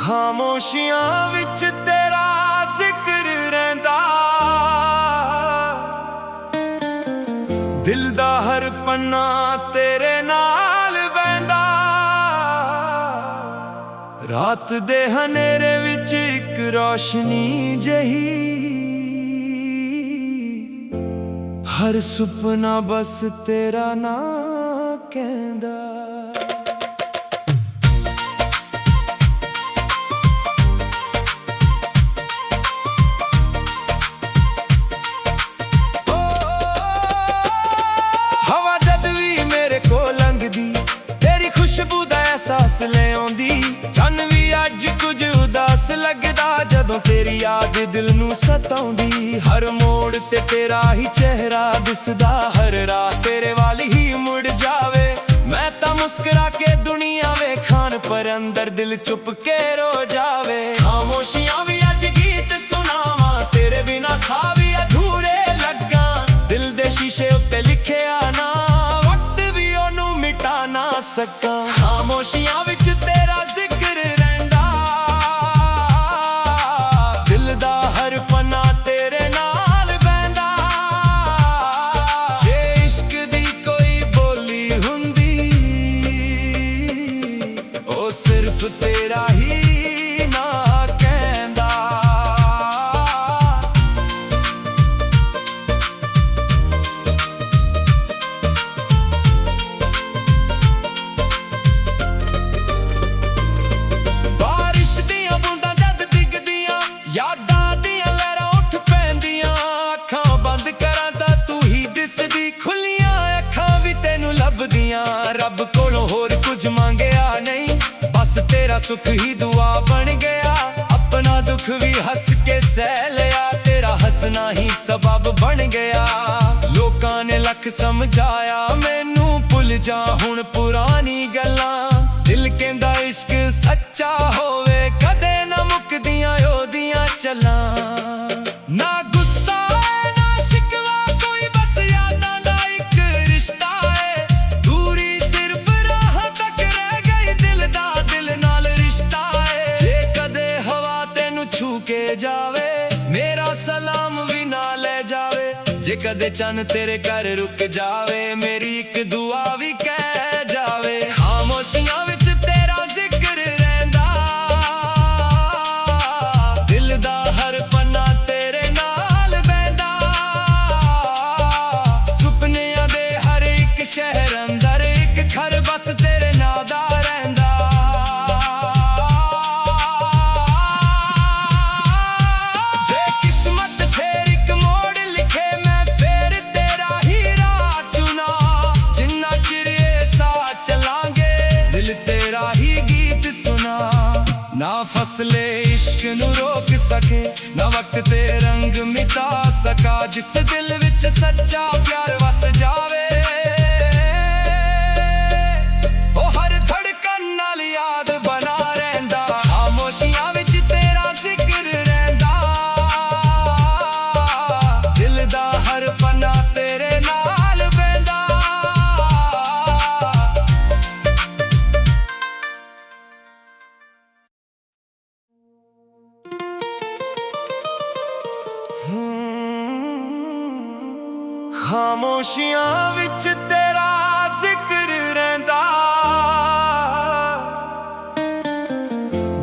ਖਾਮੋਸ਼ੀਆਂ ਵਿੱਚ ਤੇਰਾ ਜ਼ਿਕਰ ਰਹਿੰਦਾ, ਦਿਲ ਦਾ ਹਰ ਪੰਨਾ ਤੇਰੇ ਨਾਲ ਬਹਿੰਦਾ। ਰਾਤ ਦੇ ਹਨੇਰੇ ਵਿੱਚ ਇੱਕ ਰੌਸ਼ਨੀ ਜਹੀ, ਹਰ ਸੁਪਨਾ ਬਸ ਤੇਰਾ ਨਾਂ ਕਹਿੰਦਾ। ਤੇਰੀ ਖੁਸ਼ਬੂ ਦਾ ਅਹਿਸਾਸ ਲੈ ਆਉਂਦੀ, ਚੰਨ ਵੀ ਅੱਜ ਕੁਝ ਉਦਾਸ ਲੱਗਦਾ ਜਦੋਂ ਤੇਰੀ ਯਾਦ ਦਿਲ ਨੂੰ ਸਤਾਉਂਦੀ। ਹਰ ਮੋੜ ਤੇ ਤੇਰਾ ਹੀ ਚਿਹਰਾ ਦਿਸਦਾ, ਹਰ ਰਾਤ ਤੇਰੇ ਵੱਲ ਹੀ ਮੁੜ ਜਾਵੇ। ਮੈਂ ਤਾਂ ਮੁਸਕਰਾ ਕੇ ਦੁਨੀਆ ਵੇਖਾਂ ਪਰ ਅੰਦਰ ਦਿਲ ਚੁੱਪ ਕੇ ਰੋ ਜਾਵੇ। ਖਾਮੋਸ਼ੀਆਂ ਵੀ ਅੱਜ ਗੀਤ ਸੁਣਾਵਾਂ, ਤੇਰੇ ਬਿਨਾ ਸਾਹ ਵੀ ਅਧੂਰੇ ਲੱਗਾ। ਦਿਲ ਦੇ ਸ਼ੀਸ਼ੇ ਉੱਤੇ ਲਿਖਿਆ ਨਾ ਮਿਟਾ ਨਾ ਸਕਾਂ। ਖਾਮੋਸ਼ੀਆਂ ਵਿੱਚ ਤੇਰਾ ਜ਼ਿਕਰ ਰਹਿੰਦਾ, ਦਿਲ ਦਾ ਹਰ ਪੰਨਾ ਤੇਰੇ ਨਾਲ ਬਹਿੰਦਾ। ਜੇ ਇਸ਼ਕ ਦੀ ਕੋਈ ਬੋਲੀ ਹੁੰਦੀ, ਉਹ ਸਿਰਫ ਤੇਰਾ ਹੀ ਨਾ ਕਹਿੰਦਾ। ਯਾਦਾਂ ਦੀਆਂ ਲਹਿਰਾਂ ਉੱਠ ਪੈਂਦੀਆਂ, ਅੱਖਾਂ ਬੰਦ ਕਰਾਂ ਤਾਂ ਤੂੰ ਹੀ ਦਿਸਦੀ, ਖੁੱਲੀਆਂ ਅੱਖਾਂ ਵੀ ਤੈਨੂੰ ਲੱਭਦੀਆਂ। ਰੱਬ ਕੋਲੋਂ ਹੋਰ ਕੁਝ ਮੰਗਿਆ ਨਹੀਂ, ਬਸ ਤੇਰਾ ਸੁੱਖ ਹੀ ਦੁਆ ਬਣ ਗਿਆ। ਆਪਣਾ ਦੁੱਖ ਵੀ ਹੱਸ ਕੇ ਸਹਿ ਲਿਆ, ਤੇਰਾ ਹੱਸਣਾ ਹੀ ਸਬਬ ਬਣ ਗਿਆ। ਲੋਕਾਂ ਨੇ ਲੱਖ ਸਮਝਾਇਆ ਮੈਨੂੰ, ਭੁੱਲ ਜਾ ਹੁਣ ਪੁਰਾਣੀ ਗੱਲਾਂ। ਦਿਲ ਕਹਿੰਦਾ ਇਸ਼ਕ ਸੱਚਾ ਹੋਵੇ, ਕਦੇ ਨਾ ਮੁੱਕਦੀਆਂ ਉਹਦੀਆਂ ਚੱਲਾਂ। ਨਾ ਗੁੱਸਾ ਏ ਨਾ ਸ਼ਿਕਵਾ ਕੋਈ, ਬਸ ਯਾਦਾਂ ਦਾ ਇੱਕ ਰਿਸ਼ਤਾ ਏ। ਦੂਰੀ ਸਿਰਫ ਰਾਹ ਤੱਕ ਰਹਿ ਗਈ, ਦਿਲ ਦਾ ਦਿਲ ਨਾਲ ਰਿਸ਼ਤਾ ਏ। ਜੇ ਕਦੇ ਹਵਾ ਤੈਨੂੰ ਛੂ ਕੇ ਜਾਵੇ, ਮੇਰਾ ਸਲਾਮ ਵੀ ਨਾ ਲੈ ਜਾਵੇ। ਜੇ ਕਦੇ ਚੰਨ ਤੇਰੇ ਘਰ ਰੁਕ ਜਾਵੇ, ਮੇਰੀ ਇੱਕ ਦੁਆ ਵੀ ਕਹਿ ਜਾਵੇ। ਖਾਮੋਸ਼ੀਆਂ ਵਿੱਚ ਤੇਰਾ ਜ਼ਿਕਰ ਰਹਿੰਦਾ, ਦਿਲ ਦਾ ਹਰ ਪੰਨਾ ਤੇਰੇ ਨਾਲ ਬਹਿੰਦਾ। ਸੁਪਨਿਆਂ ਦੇ ਹਰ ਇੱਕ ਸ਼ਹਿਰ ਅੰਦਰ ਇੱਕ ਘਰ ਬਸ ਤੇਰੇ ਨਾਂ ਦਾ ਰਹਿੰਦਾ। ਜੇ ਕਿਸਮਤ ਫੇਰ ਇੱਕ ਮੋੜ ਲਿਖੇ, ਮੈਂ ਫੇਰ ਤੇਰਾ ਹੀ ਰਾਹ ਚੁਣਾ। ਜਿੰਨਾ ਚਿਰ ਇਹ ਸਾਹ ਚਲਾਂਗੇ, ਦਿਲ ਤੇਰਾ ਹੀ ਗੀਤ ਸੁਣਾ। ਨਾ ਫਸਲੇ ਇਸ਼ਕ ਨੂੰ ਰੋਕ ਸਕੇ, ਨਾ ਵਕਤ ਤੇ ਰੰਗ ਮਿਟਾ ਸਕਾ। ਜਿਸ ਦਿਲ ਵਿੱਚ ਸੱਚਾ ਪਿਆਰ ਵਸ ਜਾਵੇ, ਉਹ ਹਰ ਧੜਕਣ ਨਾਲ ਯਾਦ ਬਣਾ ਰਹਿੰਦਾ। ਖਾਮੋਸ਼ੀਆਂ ਵਿੱਚ ਤੇਰਾ ਜ਼ਿਕਰ ਰਹਿੰਦਾ, ਦਿਲ ਦਾ ਹਰ ਪੰਨਾ ਤੇਰੇ ਨਾਲ ਬਹਿੰਦਾ। ਖਾਮੋਸ਼ੀਆਂ ਵਿੱਚ ਤੇਰਾ ਜ਼ਿਕਰ ਰਹਿੰਦਾ,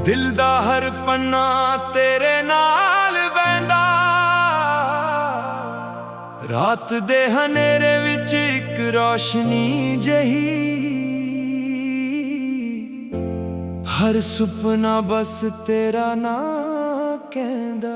ਦਿਲ ਦਾ ਹਰ ਪੰਨਾ ਤੇਰੇ ਨਾਲ ਬਹਿੰਦਾ। ਰਾਤ ਦੇ ਹਨੇਰੇ ਵਿੱਚ ਇੱਕ ਰੌਸ਼ਨੀ ਜਹੀ, ਹਰ ਸੁਪਨਾ ਬਸ ਤੇਰਾ ਨਾਂ ਕਹਿੰਦਾ।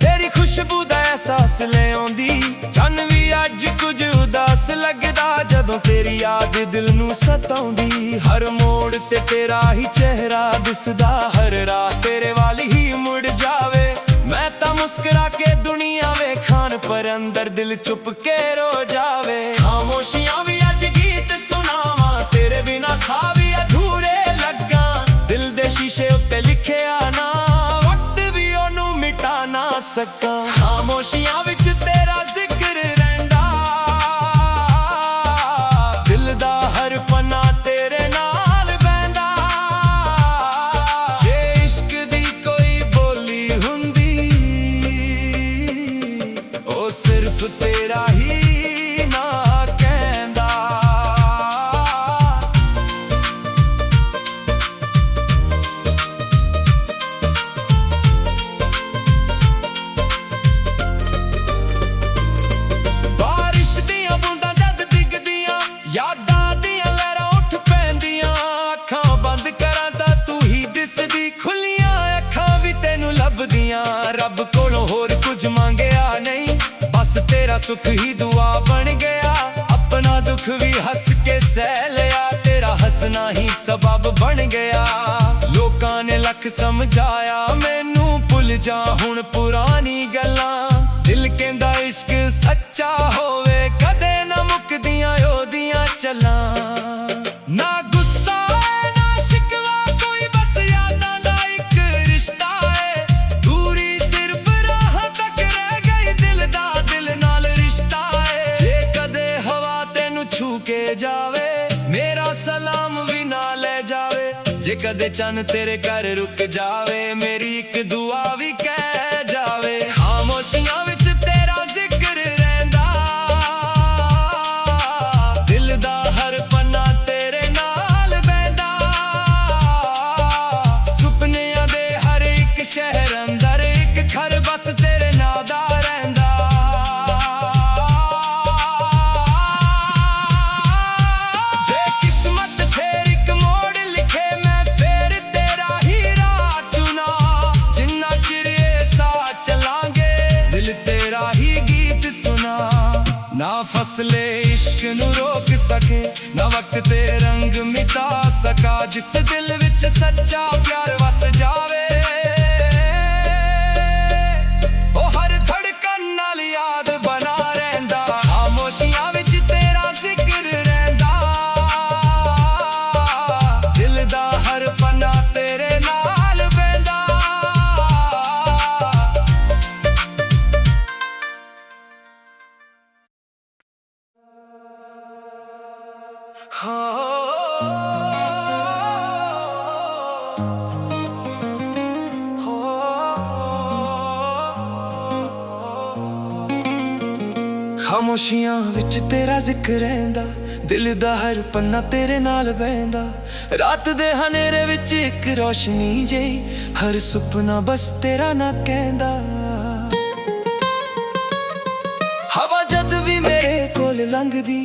ਤੇਰੀ ਖੁਸ਼ਬੂ ਦਾ ਅਹਿਸਾਸ ਲੈ ਆਉਂਦੀ, ਚੰਨ ਵੀ ਅੱਜ ਕੁਝ ਉਦਾਸ ਲੱਗਦਾ ਜਦੋਂ ਤੇਰੀ ਯਾਦ ਦਿਲ ਨੂੰ ਸਤਾਉਂਦੀ। ਹਰ ਮੋੜ ਤੇ ਤੇਰਾ ਹੀ ਚਿਹਰਾ ਦਿਸਦਾ, ਹਰ ਰਾਤ ਤੇਰੇ ਵੱਲ ਹੀ ਮੁੜ ਜਾਵੇ। ਮੈਂ ਤਾਂ ਮੁਸਕਰਾ ਕੇ ਦੁਨੀਆ ਵੇਖਾਂ ਪਰ ਅੰਦਰ ਦਿਲ ਚੁੱਪ ਕੇ ਰੋ ਜਾਵੇ। ਖਾਮੋਸ਼ੀਆਂ ਵੀ ਅੱਜ ਗੀਤ ਸੁਣਾਵਾਂ, ਤੇਰੇ ਬਿਨਾ ਸਾਹ ਵੀ ਅਧੂਰੇ ਲੱਗਾ। ਦਿਲ ਦੇ ਸ਼ੀਸ਼ੇ ਉੱਤੇ ਲਿਖਿਆ ਨਾ ਸਕਾਂ। ਖਾਮੋਸ਼ੀਆਂ ਵਿੱਚ ਤੇਰਾ ਜ਼ਿਕਰ ਰਹਿੰਦਾ, ਦਿਲ ਦਾ ਹਰ ਪਨਾ ਤੇਰੇ ਨਾਲ ਬਹਿੰਦਾ। ਜੇ ਇਸ਼ਕ ਦੀ ਕੋਈ ਬੋਲੀ ਹੁੰਦੀ, ਉਹ ਸਿਰਫ ਤੇਰਾ ਹੀ ਯਾਦਾਂ ਦੀਆਂ ਲਹਿਰਾਂ ਉੱਠ ਪੈਂਦੀਆਂ। ਅੱਖਾਂ ਬੰਦ ਕਰਾਂ ਤਾਂ ਤੂੰ ਹੀ ਦਿਸਦੀ, ਖੁੱਲੀਆਂ ਅੱਖਾਂ ਵੀ ਤੈਨੂੰ ਲੱਭਦੀਆਂ। ਰੱਬ ਕੋਲੋਂ ਹੋਰ ਕੁਝ ਮੰਗਿਆ ਨਹੀਂ, ਬਸ ਤੇਰਾ ਸੁੱਖ ਹੀ ਦੁਆ ਬਣ ਗਿਆ। ਆਪਣਾ ਦੁੱਖ ਵੀ ਹੱਸ ਕੇ ਸਹਿ ਲਿਆ, ਤੇਰਾ ਹੱਸਣਾ ਹੀ ਸਬਬ ਬਣ ਗਿਆ। ਲੋਕਾਂ ਨੇ ਲੱਖ ਸਮਝਾਇਆ ਮੈਨੂੰ, ਭੁੱਲ ਜਾ ਹੁਣ ਪੁਰਾਣੀ ਗੱਲਾਂ। ਦਿਲ ਕਹਿੰਦਾ ਇਸ਼ਕ ਸੱਚਾ ਹੋਵੇ, ਕਦੇ ਨਾ ਮੁੱਕਦੀਆਂ ਉਹਦੀਆਂ ਚੱਲਾਂ। ਨਾ ਗੁੱਸਾ ਏ ਨਾ ਸ਼ਿਕਵਾ ਕੋਈ, ਬਸ ਯਾਦਾਂ ਦਾ ਇੱਕ ਰਿਸ਼ਤਾ ਏ। ਦੂਰੀ ਸਿਰਫ ਰਾਹ ਤੱਕ ਰਹਿ ਗਈ, ਦਿਲ ਦਾ ਦਿਲ ਨਾਲ ਰਿਸ਼ਤਾ ਏ। ਜੇ ਕਦੇ ਹਵਾ ਤੈਨੂੰ ਛੂ ਕੇ ਜਾਵੇ, ਮੇਰਾ ਸਲਾਮ ਵੀ ਨਾ ਲੈ ਜਾਵੇ। ਜੇ ਕਦੇ ਚੰਨ ਤੇਰੇ ਘਰ ਰੁਕ ਜਾਵੇ, ਮੇਰੀ ਇੱਕ ਦੁਆ ਵੀ ਕਹਿ ਜਾਵੇ। ਖਾਮੋਸ਼ੀਆਂ ਵਿੱਚ ਤੇਰਾ ਜ਼ਿਕਰ ਰਹਿੰਦਾ, ਦਿਲ ਦਾ ਹਰ ਪਨਾ ਤੇਰੇ ਨਾਲ ਬਹਿੰਦਾ। ਸੁਪਨਿਆਂ ਦੇ ਹਰ ਇੱਕ ਸ਼ਹਿਰ ਅੰਦਰ ਇੱਕ ਘਰ ਬਸ ਤੇਰੇ ਨਾਂ ਦਾ ਰਹਿੰਦਾ। ਜੇ ਕਿਸਮਤ ਫੇਰ ਇੱਕ ਮੋੜ ਲਿਖੇ, ਮੈਂ ਫੇਰ ਤੇਰਾ ਹੀ ਰਾਹ ਚੁਣਾ। ਜਿੰਨਾ ਚਿਰ ਇਹ ਸਾਹ ਚਲਾਂਗੇ, ਦਿਲ ਤੇਰਾ ਹੀ ਗੀਤ ਸੁਣਾ। ਨਾ ਫਸਲੇ ਇਸ਼ਕ ਨੂੰ ਰੋਕ ਸਕੇ, ਨਾ ਵਕਤ ਤੇ ਰੰਗ ਮਿਟਾ ਸਕਾ। ਜਿਸ ਦਿਲ ਵਿੱਚ ਸੱਚਾ ਪਿਆਰ ਵਸ ਜਾਵੇ, ਉਹ ਹਰ ਧੜਕਣ ਨਾਲ ਯਾਦ ਬਣਾ ਰਹਿੰਦਾ। ਖਾਮੋਸ਼ੀਆਂ ਵਿੱਚ ਤੇਰਾ ਜ਼ਿਕਰ ਰਹਿੰਦਾ, ਦਿਲ ਦਾ ਹਰ ਪਨਾ ਤੇਰੇ ਨਾਲ ਬਹਿੰਦਾ। ਖਾਮੋਸ਼ੀਆਂ ਵਿੱਚ ਤੇਰਾ ਜ਼ਿਕਰ ਰਹਿੰਦਾ, ਦਿਲ ਦਾ ਹਰ ਪੰਨਾ ਤੇਰੇ ਨਾਲ ਬਹਿੰਦਾ। ਰਾਤ ਦੇ ਹਨੇਰੇ ਵਿੱਚ ਇੱਕ ਰੋਸ਼ਨੀ ਜਿਹੀ, ਹਰ ਸੁਪਨਾ ਬਸ ਤੇਰਾ ਨਾ ਕਹਿੰਦਾ। ਹਵਾ ਜਦ ਵੀ ਮੇਰੇ ਕੋਲ ਲੰਘਦੀ,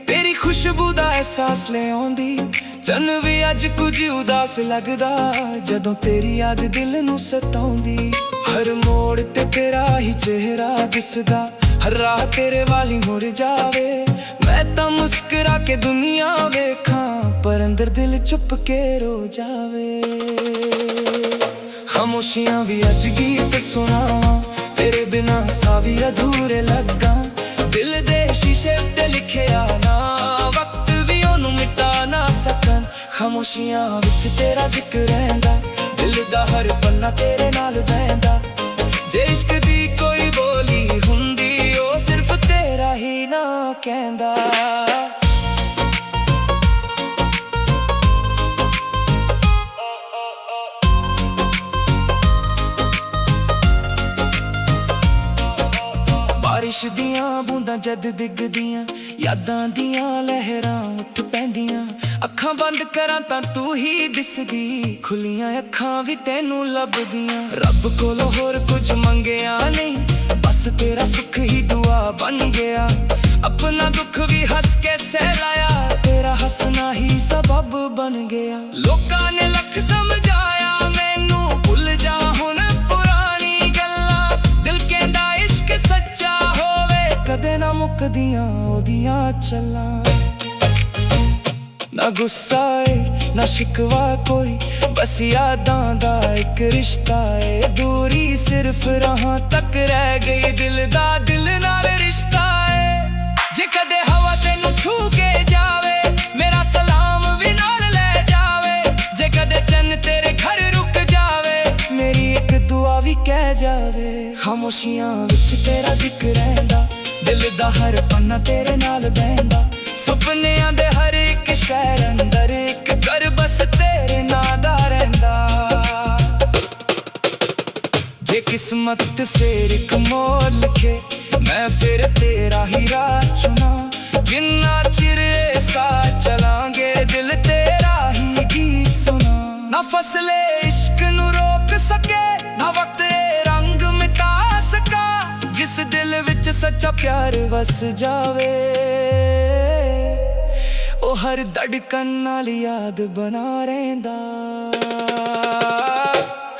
ਤੇਰੀ ਖੁਸ਼ਬੂ ਦਾ ਅਹਿਸਾਸ ਲੈ ਆਉਂਦੀ। ਚੰਨ ਵੀ ਅੱਜ ਕੁਝ ਉਦਾਸ ਲੱਗਦਾ, ਜਦੋਂ ਤੇਰੀ ਯਾਦ ਦਿਲ ਨੂੰ ਸਤਾਉਂਦੀ। ਹਰ ਮੋੜ ਤੇ ਤੇਰਾ ਹੀ ਚਿਹਰਾ ਦਿਸਦਾ, ਹਰ ਰਾਹ ਤੇਰੇ ਵਾਲੀ ਮੁੜ ਜਾਵੇ। ਮੈਂ ਤਾਂ ਮੁਸਕਰਾ ਕੇ ਦੁਨੀਆ ਵੇਖਾਂ, ਪਰ ਅੰਦਰ ਦਿਲ ਚੁੱਪ ਕੇ ਰੋ ਜਾਵੇ। ਖਾਮੋਸ਼ੀਆਂ ਵੀ ਅੱਜ ਗੀਤ ਸੁਣਾਵਾਂ, ਤੇਰੇ ਬਿਨਾਂ ਸਾਹ ਵੀ ਅਧੂਰੇ ਲੱਗਾ। ਦਿਲ ਦੇ ਸ਼ੀਸ਼ੇ ਉੱਤੇ ਲਿਖਿਆ ਨਾ, ਵਕਤ ਵੀ ਉਹਨੂੰ ਮਿਟਾ ਨਾ ਸਕਣ। ਖਾਮੋਸ਼ੀਆਂ ਵਿੱਚ ਤੇਰਾ ਜ਼ਿਕਰ ਰਹਿੰਦਾ, ਦਿਲ ਦਾ ਹਰ ਪੰਨਾ ਤੇਰੇ ਨਾਲ ਬਹਿੰਦਾ। ਜੇ ਇਸ਼ਕ ਦੀ ਕੋਈ ਬੋਲੀ ਹੁੰਦੀ, ਉਹ ਸਿਰਫ ਤੇਰਾ ਹੀ ਨਾ ਕਹਿੰਦਾ। ਬਾਰਿਸ਼ ਦੀਆਂ ਬੂੰਦਾਂ ਜਦ ਡਿੱਗਦੀਆਂ, ਯਾਦਾਂ ਦੀਆਂ ਲਹਿਰਾਂ ਉੱਠ ਪੈਂਦੀਆਂ। ਅੱਖਾਂ ਬੰਦ ਕਰਾਂ ਤਾਂ ਤੂੰ ਹੀ ਦਿਸਦੀ, ਖੁੱਲੀਆਂ ਅੱਖਾਂ ਵੀ ਤੈਨੂੰ ਲੱਭਦੀਆਂ। ਰੱਬ ਕੋਲੋਂ ਹੋਰ ਕੁਝ ਮੰਗਿਆ ਨਹੀਂ, ਬਸ ਤੇਰਾ ਸੁੱਖ ਹੀ ਦੁਆ ਬਣ ਗਿਆ। ਆਪਣਾ ਦੁੱਖ ਵੀ ਹੱਸ ਕੇ ਸਹਿ ਲਾਇਆ, ਤੇਰਾ ਹੱਸਣਾ ਹੀ ਸਬਬ ਬਣ ਗਿਆ। ਲੋਕਾਂ ਨੇ ਲੱਖ ਸਮਝਾਇਆ ਮੈਨੂੰ, ਭੁੱਲ ਜਾ ਹੁਣ ਪੁਰਾਣੀ ਗੱਲਾਂ। ਦਿਲ ਕਹਿੰਦਾ ਇਸ਼ਕ ਸੱਚਾ ਹੋਵੇ, ਕਦੇ ਨਾ ਮੁੱਕਦੀਆਂ ਉਹਦੀਆਂ ਚੱਲਾਂ। ਨਾ ਗੁੱਸਾ ਏ ਨਾ ਸ਼ਿਕਵਾ ਕੋਈ, ਬਸ ਯਾਦਾਂ ਦਾ ਇੱਕ ਰਿਸ਼ਤਾ ਏ। ਦੂਰੀ ਸਿਰਫ ਰਾਹਾਂ ਤੱਕ ਰਹਿ ਗਈ, ਦਿਲ ਦਾ ਦਿਲ ਨਾਲ ਰਿਸ਼ਤਾ ਏ। ਜੇ ਕਦੇ ਹਵਾ ਤੈਨੂੰ ਛੂ ਕੇ ਜਾਵੇ, ਮੇਰਾ ਸਲਾਮ ਵੀ ਨਾਲ ਲੈ ਜਾਵੇ। ਜੇ ਕਦੇ ਚੰਨ ਤੇਰੇ ਘਰ ਰੁਕ ਜਾਵੇ, ਮੇਰੀ ਇੱਕ ਦੁਆ ਵੀ ਕਹਿ ਜਾਵੇ। ਖਾਮੋਸ਼ੀਆਂ ਵਿੱਚ ਤੇਰਾ ਜ਼ਿਕਰ ਰਹਿੰਦਾ, ਦਿਲ ਦਾ ਹਰ ਪੰਨਾ ਤੇਰੇ ਨਾਲ ਬਹਿੰਦਾ। ਸੁਪਨਿਆਂ ਦੇ ਹਰ ਇੱਕ ਸ਼ਹਿਰ ਅੰਦਰ ਇੱਕ ਘਰ ਬਸ ਤੇਰੇ ਨਾਂ ਦਾ ਰਹਿੰਦਾ। ਜੇ ਕਿਸਮਤ ਫੇਰ ਇੱਕ ਮੋੜ ਲਿਖੇ, ਮੈਂ ਫਿਰ ਤੇਰਾ ਹੀ ਰਾਹ ਚੁਣਾ। ਜਿੰਨਾ ਚਿਰ ਇਹ ਸਾਥ ਚਲਾਂਗੇ, ਦਿਲ ਤੇਰਾ ਹੀ ਗੀਤ ਸੁਣਾ। ਨਾ ਫਸਲੇ ਇਸ਼ਕ ਨੂੰ ਰੋਕ ਸਕੇ, ਨਾ ਵਕਤ ਇਹ ਰੰਗ ਮਿਟਾ ਸਕਾ। ਜਿਸ ਦਿਲ ਵਿੱਚ ਸੱਚਾ ਪਿਆਰ ਵਸ ਜਾਵੇ, ਉਹ ਹਰ ਧੜਕਨ ਨਾਲ ਯਾਦ ਬਣਾ ਰਹਿੰਦਾ।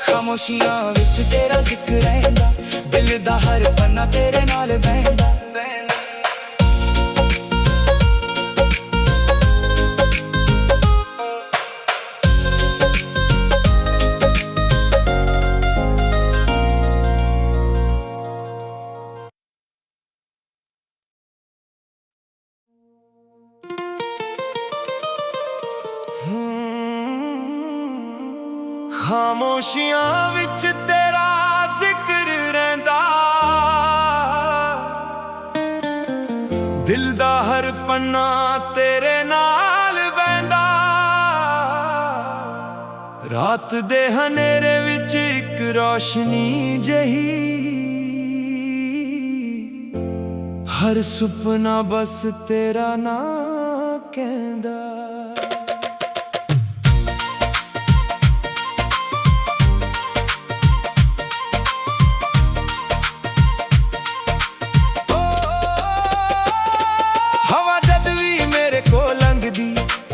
ਖਾਮੋਸ਼ੀਆਂ ਵਿੱਚ ਤੇਰਾ ਜ਼ਿਕਰ ਰਹਿੰਦਾ, ਦਿਲ ਦਾ ਹਰ ਪੰਨਾ ਤੇਰੇ ਨਾਲ ਬਹਿੰਦਾ। ਖਾਮੋਸ਼ੀਆਂ ਵਿੱਚ ਤੇਰਾ ਜ਼ਿਕਰ ਰਹਿੰਦਾ, ਦਿਲ ਦਾ ਹਰ ਪੰਨਾ ਤੇਰੇ ਨਾਲ ਬਹਿੰਦਾ। ਰਾਤ ਦੇ ਹਨੇਰੇ ਵਿੱਚ ਇੱਕ ਰੋਸ਼ਨੀ ਜਹੀ, ਹਰ ਸੁਪਨਾ ਬਸ ਤੇਰਾ ਨਾਂ ਕਹਿੰਦਾ।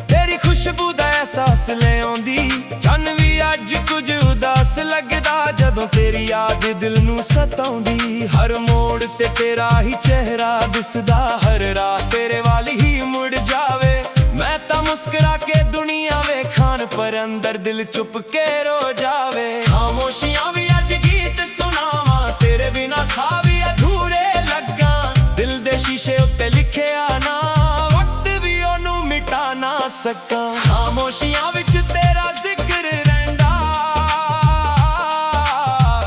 ਤੇਰੀ ਖੁਸ਼ਬੂ ਦਾ ਅਹਿਸਾਸ ਲੈ ਆਉਂਦੀ, ਚੰਨ ਵੀ ਅੱਜ ਕੁਝ ਉਦਾਸ ਲੱਗਦਾ। ਜਦੋਂ ਤੇਰੀ ਯਾਦ ਦਿਲ ਨੂੰ ਸਤਾਉਂਦੀ, ਹਰ ਮੋੜ ਤੇ ਤੇਰਾ ਹੀ ਚਿਹਰਾ ਦਿਸਦਾ। ਹਰ ਰਾਤ ਤੇਰੇ ਵੱਲ ਹੀ ਮੁੜ ਜਾਵੇ, ਮੈਂ ਤਾਂ ਮੁਸਕਰਾ ਕੇ ਦੁਨੀਆ ਵੇਖਾਂ, ਪਰ ਅੰਦਰ ਦਿਲ ਚੁੱਪ ਕੇ ਰੋ ਜਾਵੇ। ਖਾਮੋਸ਼ੀਆਂ ਵੀ ਅੱਜ ਗੀਤ ਸੁਣਾਵਾਂ, ਤੇਰੇ ਬਿਨਾਂ ਸਾਹ ਵੀ ਅਧੂਰੇ ਲੱਗਾ। ਦਿਲ ਦੇ ਸ਼ੀਸ਼ੇ ਉੱਤੇ ਲਿਖਿਆ ਨਾ, ਮਿਟਾ ਨਾ ਸਕਾਂ। ਖਾਮੋਸ਼ੀਆਂ ਵਿੱਚ ਤੇਰਾ ਜ਼ਿਕਰ ਰਹਿੰਦਾ,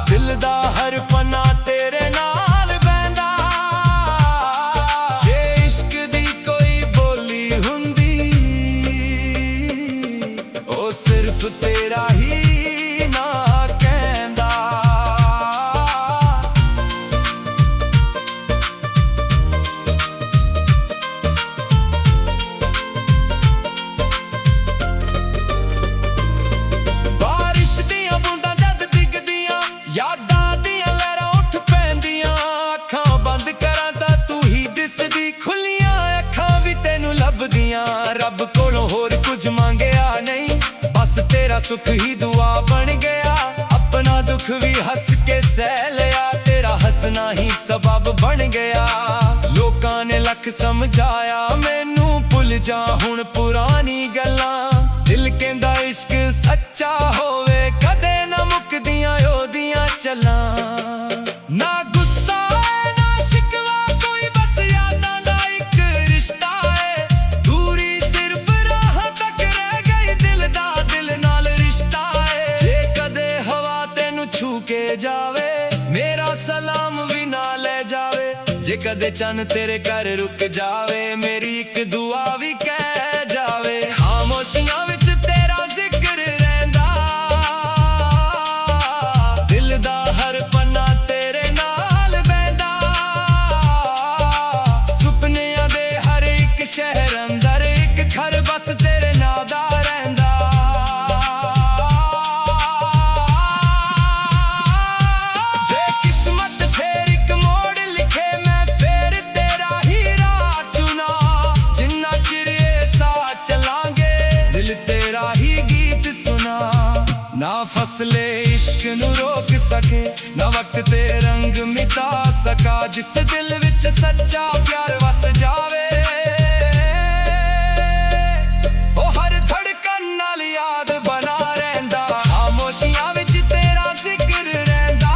ਦਿਲ ਦਾ ਹਰ ਪੰਨਾ ਤੇਰੇ ਨਾਲ ਬਹਿੰਦਾ। ਜੇ ਇਸ਼ਕ ਦੀ ਕੋਈ ਬੋਲੀ ਹੁੰਦੀ, ਉਹ ਸਿਰਫ ਤੇਰਾ ਹੀ ਨਾਂ ਕਹਿੰਦਾ। ਯਾਦਾਂ ਦੀਆਂ ਲਹਿਰਾਂ ਉੱਠ ਪੈਂਦੀਆਂ, ਅੱਖਾਂ ਬੰਦ ਕਰਾਂ ਤਾਂ ਤੂੰ ਹੀ ਦਿਸਦੀ। ਖੁੱਲੀਆਂ ਅੱਖਾਂ ਵੀ ਤੈਨੂੰ ਲੱਭਦੀਆਂ, ਰੱਬ ਕੋਲੋਂ ਹੋਰ ਕੁਝ ਮੰਗਿਆ ਨਹੀਂ, ਬਸ ਤੇਰਾ ਸੁੱਖ ਹੀ ਦੁਆ ਬਣ ਗਿਆ। ਆਪਣਾ ਦੁੱਖ ਵੀ ਹੱਸ ਕੇ ਸਹਿ ਲਿਆ, ਤੇਰਾ ਹੱਸਣਾ ਹੀ ਸਬਬ ਬਣ ਗਿਆ। ਲੋਕਾਂ ਨੇ ਲੱਖ ਸਮਝਾਇਆ ਮੈਨੂੰ, ਭੁੱਲ ਜਾ ਹੁਣ ਪੁਰਾਣੀ ਗੱਲਾਂ। ਦਿਲ ਕਹਿੰਦਾ ਇਸ਼ਕ ਸੱਚਾ ਹੋਵੇ, ਕਦੇ ਨਾ ਮੁੱਕਦੀਆਂ ਉਹਦੀਆਂ ਚੱਲਾਂ। ਨਾ ਗੁੱਸਾ ਏ ਨਾ ਸ਼ਿਕਵਾ ਕੋਈ, ਬਸ ਯਾਦਾਂ ਦਾ ਇੱਕ ਰਿਸ਼ਤਾ ਏ। ਦੂਰੀ ਸਿਰਫ ਰਾਹ ਤੱਕ ਰਹਿ ਗਈ, ਦਿਲ ਦਾ ਦਿਲ ਨਾਲ ਰਿਸ਼ਤਾ ਏ। ਜੇ ਕਦੇ ਹਵਾ ਤੈਨੂੰ ਛੂ ਕੇ ਜਾਵੇ, ਮੇਰਾ ਸਲਾਮ ਵੀ ਨਾ ਲੈ ਜਾਵੇ। ਜੇ ਕਦੇ ਚੰਨ ਤੇਰੇ ਘਰ ਰੁਕ ਜਾਵੇ, ਮੇਰੀ ਇੱਕ ਦੁਆ ਵੀ ਕਹਿ ਜਾਵੇ। ਖਾਮੋਸ਼ੀਆਂ ਵਿੱਚ ਤੇਰਾ ਜ਼ਿਕਰ ਰਹਿੰਦਾ, ਦਿਲ ਦਾ ਹਰ ਪੰਨਾ ਤੇਰੇ ਨਾਲ ਬਹਿੰਦਾ। ਸੁਪਨਿਆਂ ਦੇ ਹਰ ਇੱਕ ਸ਼ਹਿਰ ਅੰਦਰ ਇੱਕ ਘਰ ਬਸ ਤੇਰੇ ਨਾਂ ਦਾ ਰਹਿੰਦਾ। ਜੇ ਕਿਸਮਤ ਫੇਰ ਇੱਕ ਮੋੜ ਲਿਖੇ, ਮੈਂ ਫੇਰ ਤੇਰਾ ਹੀ ਰਾਹ ਚੁਣਾ। ਜਿੰਨਾ ਚਿਰ ਇਹ ਸਾਥ ਚਲਾਂਗੇ, ਦਿਲ ਤੇਰਾ ਹੀ ਗੀਤ ਸੁਣਾ। ਨਾ ਫਸਲੇ ਇਸ਼ਕ ਨੂੰ ਰੋਕ ਸਕੇ, ਨਾ ਵਕਤ ਤੇ ਰੰਗ ਮਿਟਾ ਸਕਾ। ਜਿਸ ਦਿਲ ਵਿੱਚ ਸੱਚਾ ਪਿਆਰ ਵਸ ਜਾਵੇ, ਉਹ ਹਰ ਧੜਕਨ ਨਾਲ ਯਾਦ ਬਣਾ ਰਹਿੰਦਾ। ਖਾਮੋਸ਼ੀਆਂ ਵਿੱਚ ਤੇਰਾ ਜ਼ਿਕਰ ਰਹਿੰਦਾ,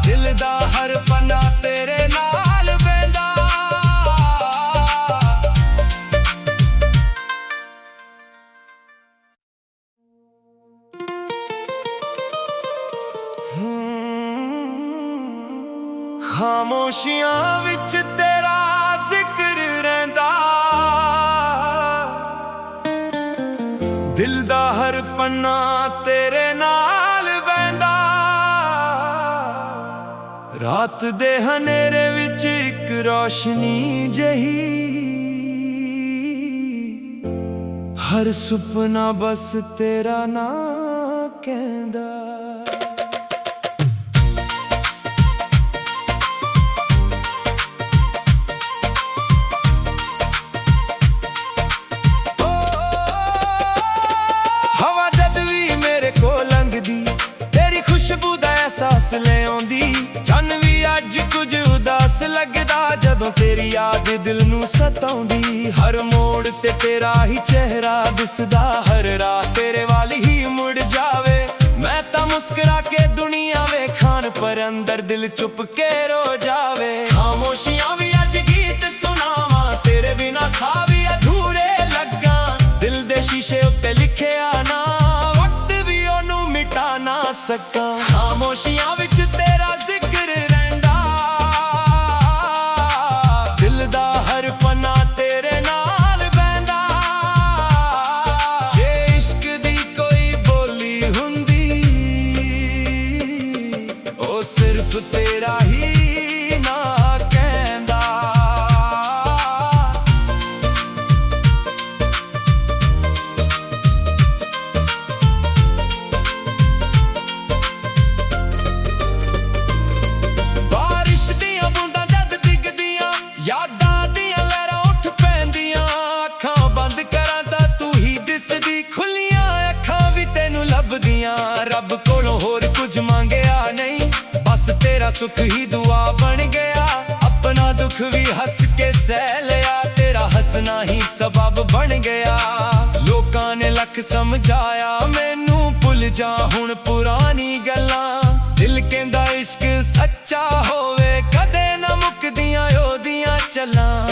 ਦਿਲ ਦਾ ਹਰ ਪੰਨਾ ਤੇਰੇ ਨਾਲ ਬਹਿੰਦਾ। ਖਾਮੋਸ਼ੀਆਂ ਵਿੱਚ ਤੇਰਾ ਜ਼ਿਕਰ ਰਹਿੰਦਾ, ਦਿਲ ਦਾ ਹਰ ਪੰਨਾ ਤੇਰੇ ਨਾਲ ਬਹਿੰਦਾ। ਰਾਤ ਦੇ ਹਨੇਰੇ ਵਿੱਚ ਇੱਕ ਰੋਸ਼ਨੀ ਜਹੀ, ਹਰ ਸੁਪਨਾ ਬਸ ਤੇਰਾ ਨਾਂ ਕਹਿੰਦਾ। ਹਵਾ ਜਦ ਵੀ ਮੇਰੇ ਕੋਲ ਲੰਘਦੀ, ਤੇਰੀ ਖੁਸ਼ਬੂ ਦਾ ਅਹਿਸਾਸ ਲੈ ਆਉਂਦੀ। ਚੰਨ ਵੀ ਅੱਜ ਕੁਝ ਉਦਾਸ ਲੱਗਦਾ, ਜਦੋਂ ਤੇਰੀ ਯਾਦ ਦਿਲ ਨੂੰ ਸਤਾਉਂਦੀ। ਹਰ ਮੋੜ ਤੇ ਤੇਰਾ ਹੀ ਚਿਹਰਾ ਦਿਸਦਾ, ਹਰ ਰਾਤ ਤੇਰੇ ਵੱਲ ਹੀ ਮੁੜ ਜਾਵੇ। ਮੈਂ ਤਾਂ ਮੁਸਕਰਾ ਕੇ ਦੁਨੀਆ ਵੇਖਾਂ, ਪਰ ਅੰਦਰ ਦਿਲ ਚੁੱਪ ਕੇ ਰੋ ਜਾਵੇ। ਖਾਮੋਸ਼ੀਆਂ ਵੀ ਅੱਜ ਗੀਤ ਸੁਣਾਵਾਂ, ਤੇਰੇ ਬਿਨਾਂ ਸਾਹ ਵੀ ਅਧੂਰੇ ਲੱਗਾ। ਦਿਲ ਦੇ ਸ਼ੀਸ਼ੇ ਉੱਤੇ ਲਿਖਿਆ ਨਾ, ਵਕਤ ਵੀ ਉਹਨੂੰ ਮਿਟਾ ਨਾ ਸਕਾਂ। ਖਾਮੋਸ਼ੀਆਂ ਵਿੱਚ ਤੇਰਾ ਜ਼ਿਕਰ ਰਹਿੰਦਾ, ਦਿਲ ਦਾ ਹਰ ਪਨਾ ਤੇਰੇ ਨਾਲ ਬਹਿੰਦਾ। ਜੇ ਇਸ਼ਕ ਦੀ ਕੋਈ ਬੋਲੀ ਹੁੰਦੀ, ਉਹ ਸਿਰਫ ਤੇਰਾ ਹੀ ਨਾ ਕਹਿੰਦਾ। ਬਾਰਿਸ਼ ਦੀਆਂ ਬੂੰਦਾਂ ਜਦ ਡਿੱਗਦੀਆਂ, ਯਾਦਾਂ ਦੀਆਂ ਲਹਿਰਾਂ ਉੱਠ ਪੈਂਦੀਆਂ। ਅੱਖਾਂ ਬੰਦ ਕਰਾਂ ਤਾਂ ਤੂੰ ਹੀ ਦਿਸਦੀ, ਖੁੱਲੀਆਂ ਅੱਖਾਂ ਵੀ ਤੈਨੂੰ ਲੱਭਦੀਆਂ। ਰੱਬ ਕੋਲੋਂ ਹੋਰ ਕੁਝ ਮੰਗਿਆ ਨਹੀਂ, ਬਸ ਤੇਰਾ ਸੁੱਖ ਹੀ ਦੁਆ ਬਣ ਗਿਆ। ਆਪਣਾ ਦੁੱਖ ਵੀ ਹੱਸ ਕੇ ਸਹਿ ਲਿਆ, ਤੇਰਾ ਹੱਸਣਾ ਹੀ ਸਬਬ ਬਣ ਗਿਆ। ਲੋਕਾਂ ਨੇ ਲੱਖ ਸਮਝਾਇਆ ਮੈਨੂੰ, ਭੁੱਲ ਜਾ ਹੁਣ ਪੁਰਾਣੀ ਗੱਲਾਂ। ਦਿਲ ਕਹਿੰਦਾ ਇਸ਼ਕ ਸੱਚਾ ਹੋਵੇ, ਕਦੇ ਨਾ ਮੁੱਕਦੀਆਂ ਉਹਦੀਆਂ ਚੱਲਾਂ।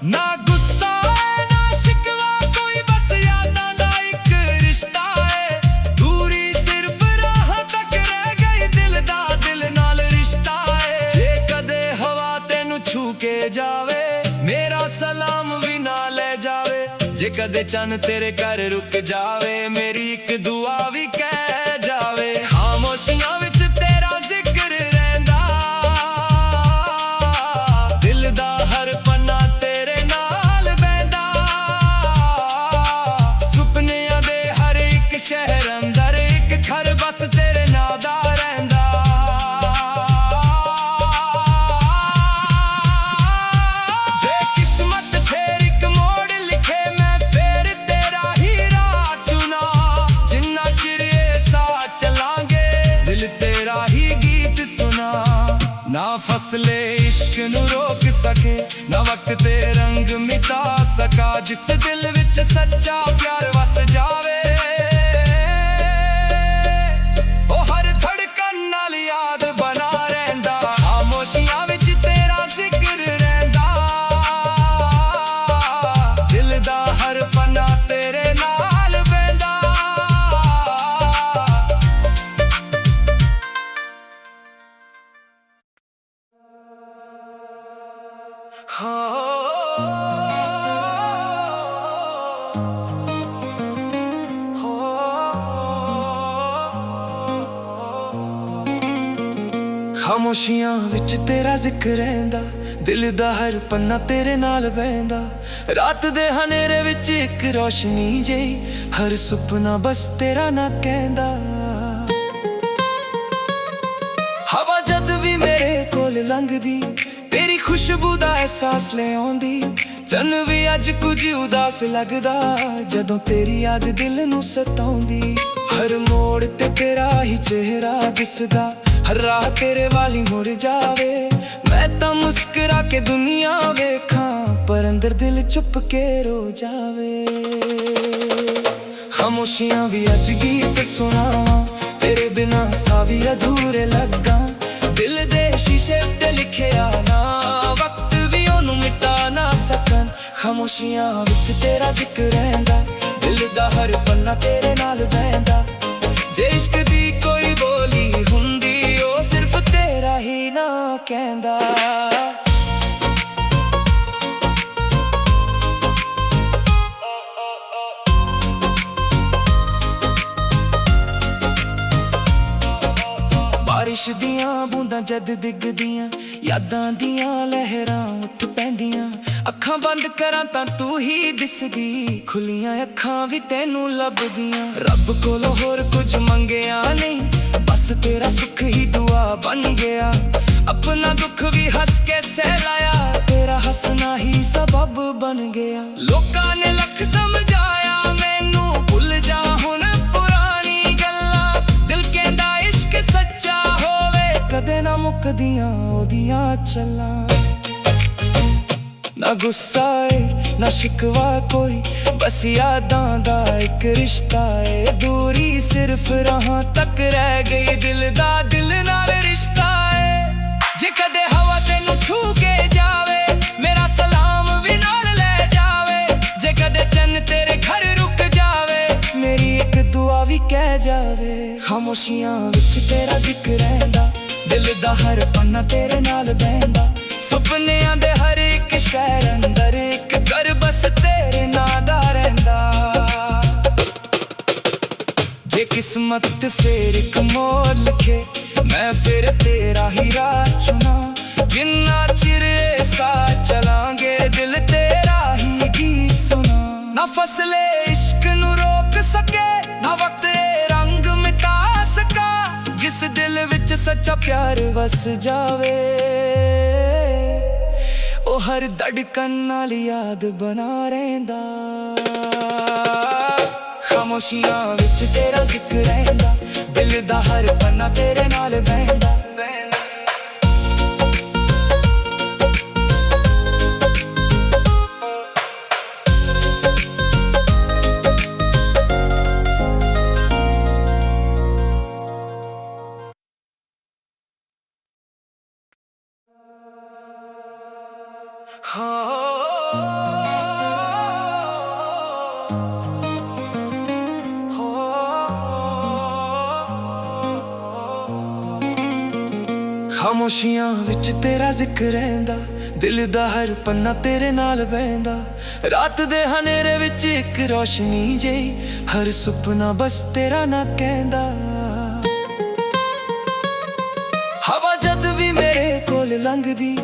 ਨਾ ਗੁੱਸਾ ਏ ਨਾ ਸ਼ਿਕਵਾ ਕੋਈ, ਬਸ ਯਾਦਾਂ ਦਾ ਇੱਕ ਰਿਸ਼ਤਾ ਏ। ਦੂਰੀ ਸਿਰਫ ਰਾਹ ਤੱਕ ਰਹਿ ਗਈ, ਦਿਲ ਦਾ ਦਿਲ ਨਾਲ ਰਿਸ਼ਤਾ ਏ। ਜੇ ਕਦੇ ਹਵਾ ਤੈਨੂੰ ਛੂ ਕੇ ਜਾਵੇ, ਮੇਰਾ ਸਲਾਮ ਵੀ ਨਾ ਲੈ ਜਾਵੇ। ਜੇ ਕਦੇ ਚੰਨ ਤੇਰੇ ਘਰ ਰੁਕ ਜਾਵੇ, ਮੇਰੀ ਇੱਕ ਦੁਆ ਵੀ ਕਹਿ ਜਾਵੇ। ਖਾਮੋਸ਼ੀਆਂ ਵਿੱਚ ਤੇਰਾ ਜ਼ਿਕਰ ਰਹਿੰਦਾ, ਦਿਲ ਦਾ ਹਰ ਪੰਨਾ ਤੇਰੇ ਨਾਲ ਬਹਿੰਦਾ। ਸੁਪਨਿਆਂ ਦੇ ਹਰ ਇੱਕ ਸ਼ਹਿਰ ਅੰਦਰ ਇੱਕ ਘਰ ਬਸ ਤੇਰੇ ਨਾਂ ਦਾ ਰਹਿੰਦਾ। ਜੇ ਕਿਸਮਤ ਫੇਰ ਇੱਕ ਮੋੜ ਲਿਖੇ, ਮੈਂ ਫੇਰ ਤੇਰਾ ਹੀ ਰਾਹ ਚੁਣਾ। ਜਿੰਨਾ ਚਿਰ ਇਹ ਸਾਹ ਚਲਾਂਗੇ, ਦਿਲ ਤੇਰਾ ਹੀ ਗੀਤ ਸੁਣਾ। ਨਾ ਫਸਲੇ ਇਸ਼ਕ ਨੂੰ ਰੋਕ ਸਕੇ, ਨਾ ਵਕਤ ਤੇ ਰੰਗ ਮਿਟਾ ਸਕਾ। ਜਿਸ ਦਿਲ ਵਿੱਚ ਸੱਚਾ ਪਿਆਰ ਵਸ ਜਾਵੇ, ਉਹ ਹਰ ਧੜਕਣ ਨਾਲ ਯਾਦ ਬਣਾ ਰਹਿੰਦਾ। ਖਾਮੋਸ਼ੀਆਂ ਵਿੱਚ ਤੇਰਾ ਜ਼ਿਕਰ ਰਹਿੰਦਾ, ਦਿਲ ਦਾ ਹਰ ਪਨਾ ਤੇਰੇ ਨਾਲ ਬਹਿੰਦਾ। ਖਾਮੋਸ਼ੀਆਂ ਵਿੱਚ ਤੇਰਾ ਜ਼ਿਕਰ ਰਹਿੰਦਾ, ਦਿਲ ਦਾ ਹਰ ਪੰਨਾ ਤੇਰੇ ਨਾਲ ਬਹਿੰਦਾ। ਰਾਤ ਦੇ ਹਨੇਰੇ ਵਿੱਚ ਇੱਕ ਰੋਸ਼ਨੀ ਜਿਹੀ, ਹਰ ਸੁਪਨਾ ਬਸ ਤੇਰਾ ਨਾ ਕਹਿੰਦਾ। ਹਵਾ ਜਦ ਵੀ ਮੇਰੇ ਕੋਲ ਲੰਘਦੀ, ਤੇਰੀ ਖੁਸ਼ਬੂ ਦਾ ਅਹਿਸਾਸ ਲੈ ਆਉਂਦੀ। ਚੰਨ ਵੀ ਅੱਜ ਕੁਝ ਉਦਾਸ ਲੱਗਦਾ, ਜਦੋਂ ਤੇਰੀ ਯਾਦ ਦਿਲ ਨੂੰ ਸਤਾਉਂਦੀ। ਹਰ ਮੋੜ ਤੇ ਤੇਰਾ ਹੀ ਚਿਹਰਾ ਦਿਸਦਾ, ਹਰ ਰਾਹ ਤੇਰੇ ਵਾਲੀ ਮੁੜ ਜਾਵੇ। ਮੈਂ ਤਾਂ ਮੁਸਕਰਾ ਕੇ ਦੁਨੀਆ ਵੇਖਾਂ, ਪਰ ਅੰਦਰ ਦਿਲ ਚੁੱਪ ਕੇ ਰੋ ਜਾਵੇ। ਖਾਮੋਸ਼ੀਆਂ ਵੀ ਅੱਜ ਗੀਤ ਸੁਣਾਵਾਂ, ਤੇਰੇ ਬਿਨਾਂ ਸਾਹ ਵੀ ਅਧੂਰੇ ਲੱਗਾ। ਦਿਲ ਦੇ ਸ਼ੀਸ਼ੇ ਤੇ ਲਿਖਿਆ ਨਾ, ਵਕਤ ਵੀ ਉਹਨੂੰ ਮਿਟਾ ਨਾ ਸਕਣ। ਖਾਮੋਸ਼ੀਆਂ ਵਿੱਚ ਤੇਰਾ ਜ਼ਿਕਰ ਰਹਿੰਦਾ, ਦਿਲ ਦਾ ਹਰ ਪੰਨਾ ਤੇਰੇ ਨਾਲ ਬਹਿੰਦਾ। ਜੇ ਇਸ਼ਕ ਦੀ ਕੋਈ ਬੋਲੀ ਹੁੰਦੀ, ਉਹ ਸਿਰਫ ਤੇਰਾ ਹੀ ਨਾ ਕਹਿੰਦਾ। ਬਾਰਿਸ਼ ਦੀਆਂ ਬੂੰਦਾਂ ਜਦ ਡਿੱਗਦੀਆਂ, ਯਾਦਾਂ ਦੀਆਂ ਲਹਿਰਾਂ ਉੱਠ ਪੈਂਦੀਆਂ। ਅੱਖਾਂ ਬੰਦ ਕਰਾਂ ਤਾਂ ਤੂੰ ਹੀ ਦਿਸਦੀ, ਖੁੱਲੀਆਂ ਅੱਖਾਂ ਵੀ ਤੈਨੂੰ ਲੱਭਦੀਆਂ। ਰੱਬ ਕੋਲੋਂ ਹੋਰ ਕੁਝ ਮੰਗਿਆ ਨਹੀਂ, ਬਸ ਤੇਰਾ ਸੁੱਖ ਹੀ ਦੁਆ ਬਣ ਗਿਆ। ਆਪਣਾ ਦੁੱਖ ਵੀ ਹੱਸ ਕੇ ਸਹਿਲਾਇਆ, ਤੇਰਾ ਹੱਸਣਾ ਹੀ ਸਬਬ ਬਣ ਗਿਆ। ਲੋਕਾਂ ਨੇ ਲੱਖ ਸਮਝਾਇਆ ਮੈਨੂੰ, ਭੁੱਲ ਜਾ ਹੁਣ ਪੁਰਾਣੀ ਗੱਲਾਂ। ਦਿਲ ਕਹਿੰਦਾ ਇਸ਼ਕ ਸੱਚਾ ਹੋਵੇ, ਕਦੇ ਨਾ ਮੁੱਕਦੀਆਂ ਉਹਦੀਆਂ ਚੱਲਾਂ। ਨਾ ਗੁੱਸਾ ਏ ਨਾ ਸ਼ਿਕਵਾ ਕੋਈ, ਬਸ ਯਾਦਾਂ ਦਾ ਇੱਕ ਰਿਸ਼ਤਾ ਏ। ਦੂਰੀ ਸਿਰਫ ਰਾਹਾਂ ਤੱਕ ਰਹਿ ਗਈ, ਦਿਲ ਦਾ ਦਿਲ ਨਾਲ ਰਿਸ਼ਤਾ ਏ। ਜੇ ਕਦੇ ਹਵਾ ਤੈਨੂੰ ਛੂ ਕੇ ਜਾਵੇ, ਮੇਰਾ ਸਲਾਮ ਵੀ ਨਾਲ ਲੈ ਜਾਵੇ। ਜੇ ਕਦੇ ਚੰਨ ਤੇਰੇ ਘਰ ਰੁਕ ਜਾਵੇ, ਮੇਰੀ ਇੱਕ ਦੁਆ ਵੀ ਕਹਿ ਜਾਵੇ। ਖਾਮੋਸ਼ੀਆਂ ਵਿੱਚ ਤੇਰਾ ਜ਼ਿਕਰ ਰਹਿੰਦਾ, ਦਿਲ ਦਾ ਹਰ ਪੰਨਾ ਤੇਰੇ ਨਾਲ ਬਹਿੰਦਾ। ਸੁਪਨਿਆਂ ਦੇ ਹਰ ਇੱਕ ਸ਼ਹਿਰ ਅੰਦਰ ਇੱਕ ਘਰ ਬਸ ਤੇਰੇ ਨਾਂ ਦਾ ਰਹਿੰਦਾ। ਜੇ ਕਿਸਮਤ ਫੇਰ ਇੱਕ ਮੋੜ ਲਿਖੇ, ਮੈਂ ਫਿਰ ਤੇਰਾ ਹੀ ਰਾਹ ਚੁਣਾ। ਜਿੰਨਾ ਚਿਰ ਇਹ ਸਾਥ ਚਲਾਂਗੇ, ਦਿਲ ਤੇਰਾ ਹੀ ਗੀਤ ਸੁਣਾ। ਨਾ ਫਸਲੇ ਇਸ਼ਕ ਨੂੰ ਰੋਕ ਸਕੇ, ਨਾ ਵਕਤ ਇਹ ਰੰਗ ਮਿਟਾ ਸਕਾ। ਜਿਸ ਦਿਲ ਵਿੱਚ ਸੱਚਾ ਪਿਆਰ ਵਸ ਜਾਵੇ, ਉਹ ਹਰ ਧੜਕਨ ਨਾਲ ਯਾਦ ਬਣਾ ਰਹਿੰਦਾ। ਖਾਮੋਸ਼ੀਆਂ ਵਿੱਚ ਤੇਰਾ ਜ਼ਿਕਰ ਰਹਿੰਦਾ, ਦਿਲ ਦਾ ਹਰ ਪੰਨਾ ਤੇਰੇ ਨਾਲ ਬਹਿੰਦਾ। ਖਾਮੋਸ਼ੀਆਂ ਵਿੱਚ ਤੇਰਾ ਜ਼ਿਕਰ ਰਹਿੰਦਾ, ਦਿਲ ਦਾ ਹਰ ਪੰਨਾ ਤੇਰੇ ਨਾਲ ਬਹਿੰਦਾ। ਰਾਤ ਦੇ ਹਨੇਰੇ ਵਿੱਚ ਇੱਕ ਰੋਸ਼ਨੀ ਜਿਹੀ, ਹਰ ਸੁਪਨਾ ਬਸ ਤੇਰਾ ਨਾ ਕਹਿੰਦਾ। ਹਵਾ ਜਦ ਵੀ ਮੇਰੇ ਕੋਲ ਲੰਘਦੀ,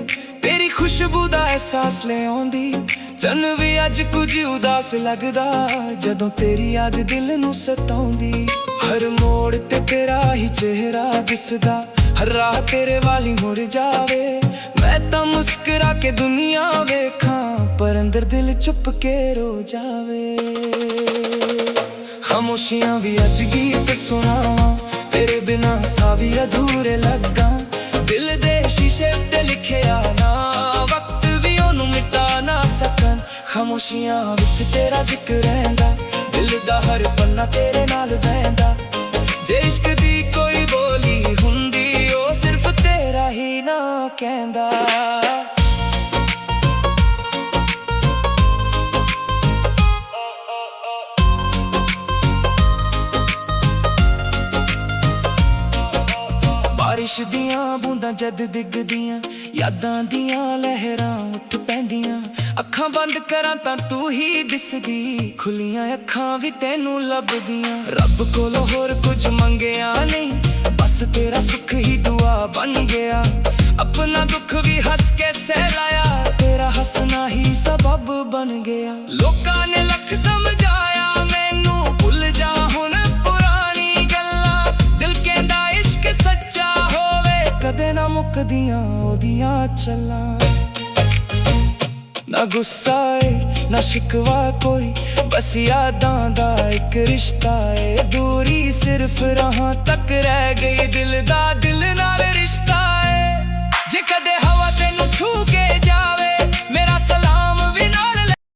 ਤੇਰੀ ਖੁਸ਼ਬੂ ਦਾ ਅਹਿਸਾਸ ਲੈ ਆਉਂਦੀ। ਚੰਨ ਵੀ ਅੱਜ ਕੁਝ ਉਦਾਸ ਲੱਗਦਾ, ਜਦੋਂ ਤੇਰੀ ਯਾਦ ਦਿਲ ਨੂੰ ਸਤਾਉਂਦੀ। ਹਰ ਮੋੜ ਤੇ ਤੇਰਾ ਹੀ ਚਿਹਰਾ ਦਿਸਦਾ, ਹਰ ਰਾਹ ਤੇਰੇ ਵਾਲੀ ਮੁੜ ਜਾਵੇ। ਮੈਂ ਤਾਂ ਮੁਸਕਰਾ ਕੇ ਦੁਨੀਆ ਵੇਖਾਂ, ਪਰ ਅੰਦਰ ਦਿਲ ਚੁੱਪ ਕੇ ਰੋ ਜਾਵੇ। ਖਾਮੋਸ਼ੀਆਂ ਵੀ ਅੱਜ ਗੀਤ ਸੁਣਾਵਾਂ, ਤੇਰੇ ਬਿਨਾਂ ਸਾਹ ਵੀ ਅਧੂਰੇ ਲੱਗਾ। ਦਿਲ ਦੇ ਸ਼ੀਸ਼ੇ ਤੇ ਲਿਖਿਆ ਨਾ, ਵਕਤ ਵੀ ਉਹਨੂੰ ਮਿਟਾ ਨਾ ਸਕਣ। ਖਾਮੋਸ਼ੀਆਂ ਵਿੱਚ ਤੇਰਾ ਜ਼ਿਕਰ ਰਹਿੰਦਾ, ਦਿਲ ਦਾ ਹਰ ਪੰਨਾ ਤੇਰੇ ਨਾਲ ਬਹਿੰਦਾ। ਜੇ ਇਸ਼ਕ ਦੀ ਕੋਈ ਬੋਲੀ ਹੁੰਦੀ, ਉਹ ਸਿਰਫ ਤੇਰਾ ਹੀ ਨਾ ਕਹਿੰਦਾ। ਬਾਰਿਸ਼ ਦੀਆਂ ਬੂੰਦਾਂ ਜਦ ਡਿੱਗਦੀਆਂ, ਯਾਦਾਂ ਦੀਆਂ ਲਹਿਰਾਂ ਉੱਠ ਪੈਂਦੀਆਂ। ਅੱਖਾਂ ਬੰਦ ਕਰਾਂ ਤਾਂ ਤੂੰ ਹੀ ਦਿਸਦੀ, ਖੁੱਲੀਆਂ ਅੱਖਾਂ ਵੀ ਤੈਨੂੰ ਲੱਭਦੀਆਂ। ਰੱਬ ਕੋਲੋਂ ਹੋਰ ਕੁਝ ਮੰਗਿਆ ਨਹੀਂ, ਬਸ ਤੇਰਾ ਸੁੱਖ ਹੀ ਦੁਆ ਬਣ ਗਿਆ। ਆਪਣਾ ਦੁੱਖ ਵੀ ਹੱਸ ਕੇ ਸਹਿਲਾਇਆ, ਤੇਰਾ ਹੱਸਣਾ ਹੀ ਸਬਬ ਬਣ ਗਿਆ। ਲੋਕਾਂ ਨੇ ਲੱਖ ਸਮਝਾਇਆ ਮੈਨੂੰ, ਭੁੱਲ ਜਾ ਹੁਣ ਪੁਰਾਣੀ ਗੱਲਾਂ। ਦਿਲ ਕਹਿੰਦਾ ਇਸ਼ਕ ਸੱਚਾ ਹੋਵੇ, ਕਦੇ ਨਾ ਮੁੱਕਦੀਆਂ ਉਹਦੀਆਂ ਚੱਲਾਂ। ਨਾ ਗੁੱਸਾ ਏ ਨਾ ਸ਼ਿਕਵਾ ਕੋਈ, ਬਸ ਯਾਦਾਂ ਦਾ ਇੱਕ ਰਿਸ਼ਤਾ ਏ। ਦੂਰੀ ਸਿਰਫ ਰਾਹਾਂ ਤੱਕ ਰਹਿ ਗਈ, ਦਿਲ ਦਾ ਦਿਲ ਨਾਲ ਰਿਸ਼ਤਾ।